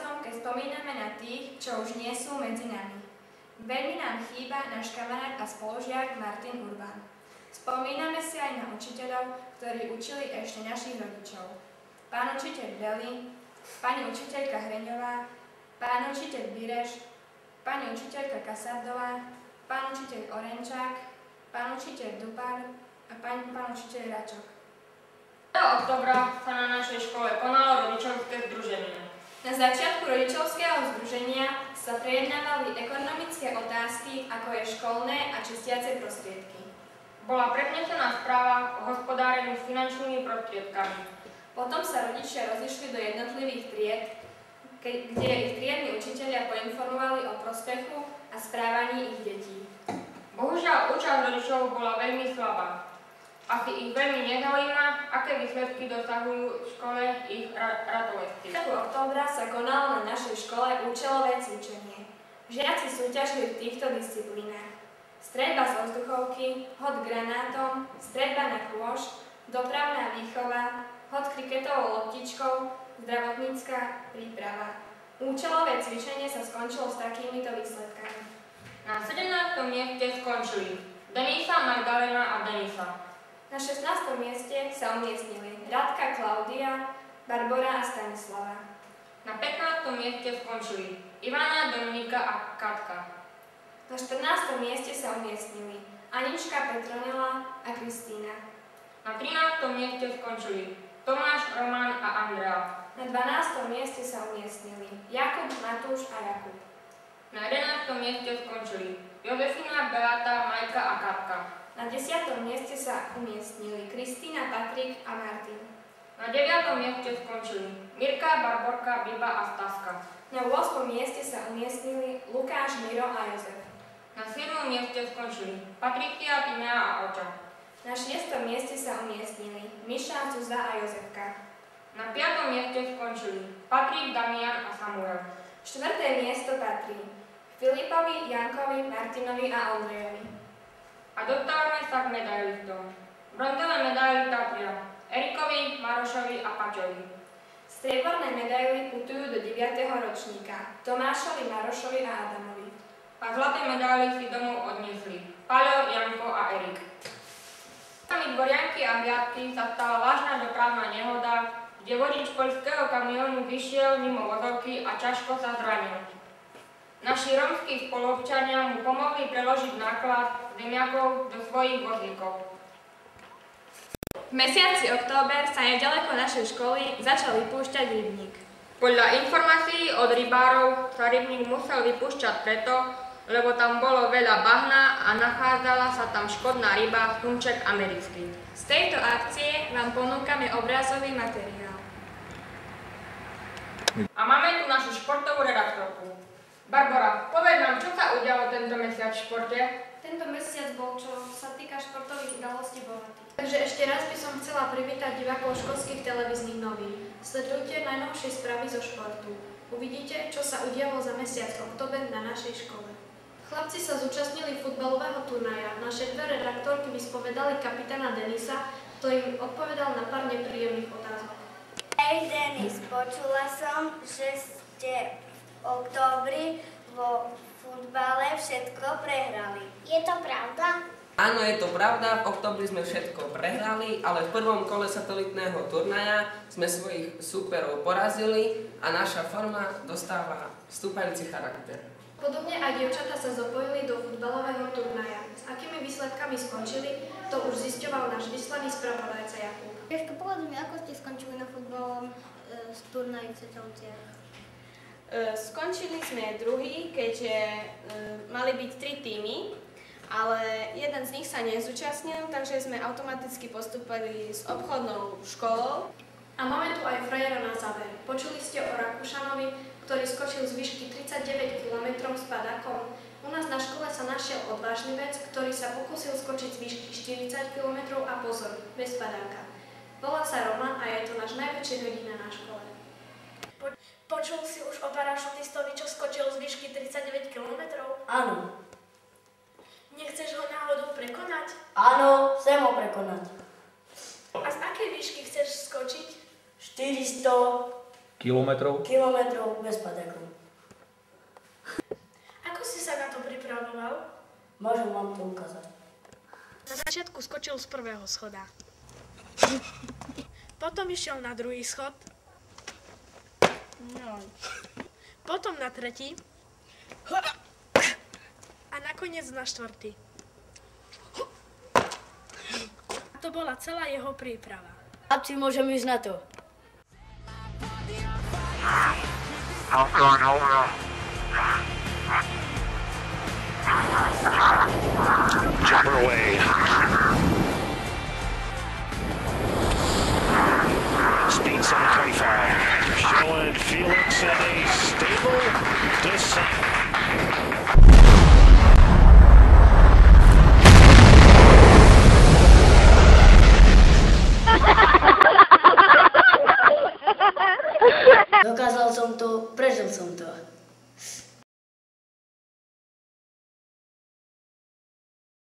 som, keď spomíname na tých, čo už nie sú medzi nami. Veľmi nám chýba náš kamarát a spolužiak Martin Urban. Spomíname si aj na učiteľov, ktorí učili ešte našich rodičov. Pán učiteľ Beli, pani učiteľka Hreňová, pán učiteľ Bireš, pani učiteľka Kasardová, pán učiteľ Orenčák, pán učiteľ Dupar a pán učiteľ Račok. 1. októbra sa na našej škole konalo rodičovské združenie. Na začiatku rodičovského združenia sa prejednávali ekonomické otázky, ako je školné a čistiace prostriedky. Bola prednesená správa o hospodárení s finančnými prostriedkami. Potom sa rodičia rozišli do jednotlivých tried, kde ich triedni učitelia poinformovali o prospechu a správaní ich detí. Bohužiaľ, účasť rodičov bola veľmi slabá. Asi ich veľmi nezaujíma, aké výsledky dosahujú v škole ich ratolesti. 1. októbra sa konalo na našej škole účelové cvičenie. Žiaci súťažili v týchto disciplínach: streľba z vzduchovky, hod granátom, streľba na kôš, dopravná výchova, hod kriketovou loptičkou, zdravotnícka príprava. Účelové cvičenie sa skončilo s takýmito výsledkami. Na 17. mieste skončili Denisa, Magdalena a Denisa. Na 16. mieste sa umiestnili Radka, Klaudia, Barbora a Stanislava. Na 15. mieste skončili Ivana, Dominika a Katka. Na 14. mieste sa umiestnili Anička, Petronela a Kristína. Na 13. mieste skončili Tomáš, Roman a Andrea. Na 12. mieste sa umiestnili Jakub, Matúš a Jakub. Na 11. mieste skončili Jozefina, Beata, Majka a Katka. Na 10. mieste sa umiestnili Kristína, Patrik a Martin. Na 9. mieste skončili Mirka, Barborka, Biba a Staska. Na 8. mieste sa umiestnili Lukáš, Miro a Jozef. Na 7. mieste skončili Patricia, Timea a Oča. Na 6. mieste sa umiestnili Miša, Zuzá a Jozefka. Na 5. mieste skončili Patrik, Damian a Samuel. 4. miesto patrí Filipovi, Jankovi, Martinovi a Ondrejovi. A dostávame sa k medailistom. Bronzové medaily patria Erikovi, Marošovi a Paťovi. Strieborné medaily putujú do 9. ročníka Tomášovi, Marošovi a Adamovi. A zlaté medaily si domov odniesli Paľo, Janko a Erik. Sami Dvorianky a Hliadky sa stala vážna dopravná nehoda, kde vodič poľského kamiónu vyšiel mimo vozovky a ťažko sa zranil. Naši rómski spoluobčania mu pomohli preložiť náklad zemiakov do svojich vozíkov. V mesiaci október sa nedaleko našej školy začal vypúšťať rybník. Podľa informácií od rybárov sa rybník musel vypúšťať preto, lebo tam bolo veľa bahna a nachádzala sa tam škodná ryba humček americký. Z tejto akcie vám ponúkame obrazový materiál. A máme tu našu športovú redaktorku. Barbora, povedz nám, čo sa udialo tento mesiac v športe? Tento mesiac bol, čo sa týka športových udalostí, bohatý. Takže ešte raz by som chcela privítať divákov školských televíznych novín. Sledujte najnovšie správy zo športu. Uvidíte, čo sa udialo za mesiac október na našej škole. Chlapci sa zúčastnili futbalového turnaja. Naše dve redaktorky vyspovedali kapitána Denisa, ktorý odpovedal na pár nepríjemných otázok. Hej Denis, počula som, že ste v októbri vo futbale všetko prehrali. Je to pravda? Áno, je to pravda, v októbri sme všetko prehrali, ale v prvom kole satelitného turnaja sme svojich súperov porazili a naša forma dostáva stúpajúci charakter. Podobne aj dievčatá sa zapojili do futbalového turnaja. S akými výsledkami skončili, to už zisťoval náš vyslaný spravodajca Jakub. Ešte povedz mi, ako ste skončili na futbalovom turnaji v Cechovciach? Skončili sme druhý, keďže mali byť 3 týmy, ale jeden z nich sa nezúčastnil, takže sme automaticky postúpili s obchodnou školou. A máme tu aj frajera na záver. Počuli ste o Rakúšanovi, ktorý skočil z výšky 39 km s padákom. U nás na škole sa našiel odvážlivec, ktorý sa pokúsil skočiť z výšky 40 km a pozor, bez padáka. Volá sa Roman a je to náš najväčší hrdina na škole. Počul si už o parašutistovi, čo skočil z výšky 39 km? Áno. Nechceš ho náhodou prekonať? Áno, chcem ho prekonať. A z akej výšky chceš skočiť? 400. Kilometrov? Kilometrov bez padákov. Ako si sa na to pripravoval? Môžem vám to ukázať. Na začiatku skočil z prvého schoda. Potom išiel na druhý schod. Potom na tretí. A nakoniec na štvrtý. A to bola celá jeho príprava. Chlapci, môžem ísť na to. Jumper away. Speed 725. Showing Felix in a stable descent. Dokázal som to, prežil som to.